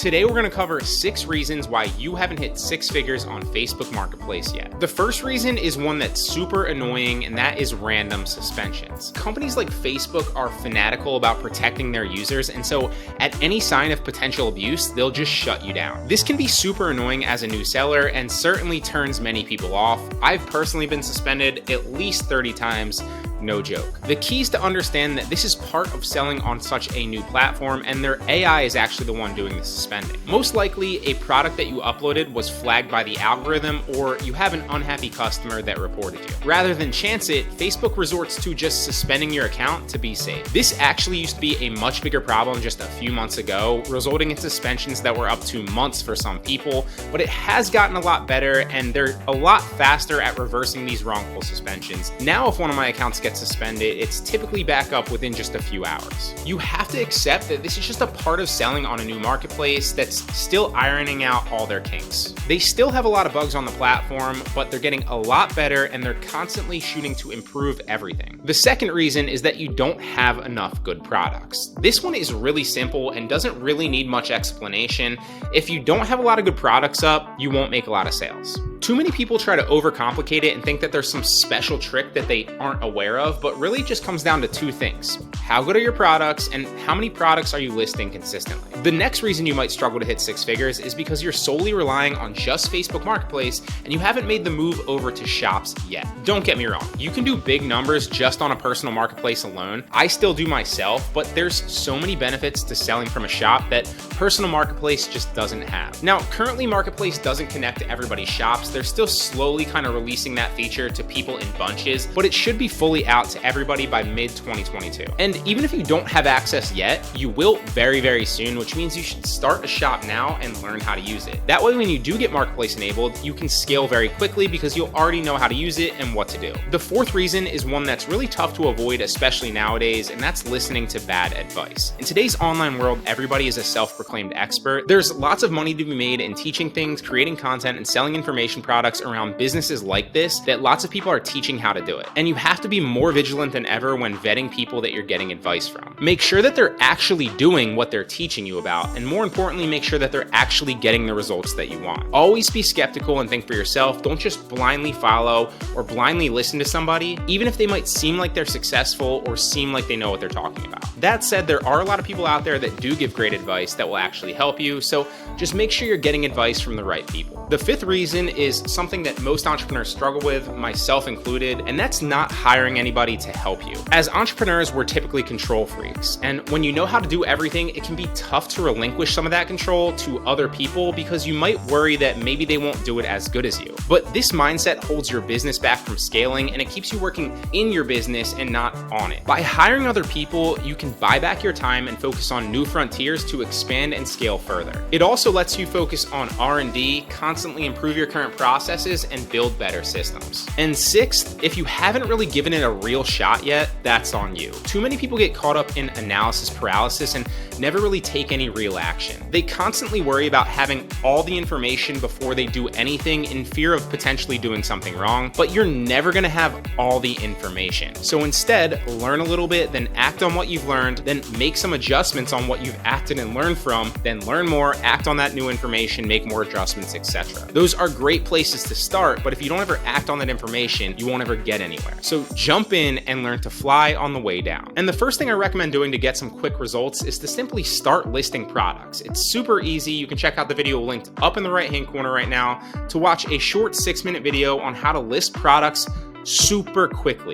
Today we're going to cover 6 reasons why you haven't hit 6 figures on Facebook Marketplace yet. The first reason is one that's super annoying, and that is random suspensions. Companies like Facebook are fanatical about protecting their users, and so at any sign of potential abuse, they'll just shut you down. This can be super annoying as a new seller and certainly turns many people off. I've personally been suspended at least 30 times. No joke. The key is to understand that this is part of selling on such a new platform, and their AI is actually the one doing the suspending. Most likely, a product that you uploaded was flagged by the algorithm, or you have an unhappy customer that reported you. Rather than chance it, Facebook resorts to just suspending your account to be safe. This actually used to be a much bigger problem just a few months ago, resulting in suspensions that were up to months for some people, but it has gotten a lot better, and they're a lot faster at reversing these wrongful suspensions. Now, if one of my accounts gets suspended, it's typically back up within just a few hours. You have to accept that this is just a part of selling on a new marketplace that's still ironing out all their kinks. They still have a lot of bugs on the platform, but they're getting a lot better, and they're constantly shooting to improve everything. The second reason is that you don't have enough good products. This one is really simple and doesn't really need much explanation. If you don't have a lot of good products up, you won't make a lot of sales. Too many people try to overcomplicate it and think that there's some special trick that they aren't aware of, but really it just comes down to 2 things. How good are your products, and how many products are you listing consistently? The next reason you might struggle to hit 6 figures is because you're solely relying on just Facebook Marketplace and you haven't made the move over to shops yet. Don't get me wrong, you can do big numbers just on a personal marketplace alone. I still do myself, but there's so many benefits to selling from a shop that personal marketplace just doesn't have. Now, currently Marketplace doesn't connect to everybody's shops. They're still slowly kind of releasing that feature to people in bunches, but it should be fully out to everybody by mid-2022. And even if you don't have access yet, you will very, very soon, which means you should start a shop now and learn how to use it. That way, when you do get Marketplace enabled, you can scale very quickly because you'll already know how to use it and what to do. The fourth reason is one that's really tough to avoid, especially nowadays, and that's listening to bad advice. In today's online world, everybody is a self-proclaimed expert. There's lots of money to be made in teaching things, creating content, and selling information products around businesses like this that lots of people are teaching how to do it. And you have to be more vigilant than ever when vetting people that you're getting advice from. Make sure that they're actually doing what they're teaching you about, and more importantly, make sure that they're actually getting the results that you want. Always be skeptical and think for yourself. Don't just blindly follow or blindly listen to somebody, even if they might seem like they're successful or seem like they know what they're talking about. That said, there are a lot of people out there that do give great advice that will actually help you, so just make sure you're getting advice from the right people. The fifth reason is something that most entrepreneurs struggle with, myself included, and that's not hiring anybody to help you. As entrepreneurs, we're typically control freaks, and when you know how to do everything, it can be tough to relinquish some of that control to other people because you might worry that maybe they won't do it as good as you. But this mindset holds your business back from scaling, and it keeps you working in your business and not on it. By hiring other people, you can buy back your time and focus on new frontiers to expand and scale further. It also lets you focus on R&D, constantly improve your current processes, and build better systems. And sixth, if you haven't really given it a real shot yet, that's on you. Too many people get caught up in analysis paralysis and never really take any real action. They constantly worry about having all the information before they do anything in fear of potentially doing something wrong, but you're never gonna have all the information. So instead, learn a little bit, then act on what you've learned, then make some adjustments on what you've acted and learned from, then learn more, act on that new information, make more adjustments, etc. Those are great places to start, but if you don't ever act on that information, you won't ever get anywhere. So jump in and learn to fly on the way down. And the first thing I recommend doing to get some quick results is to simply start listing products. It's super easy. You can check out the video linked up in the right-hand corner right now to watch a short 6-minute video on how to list products super quickly.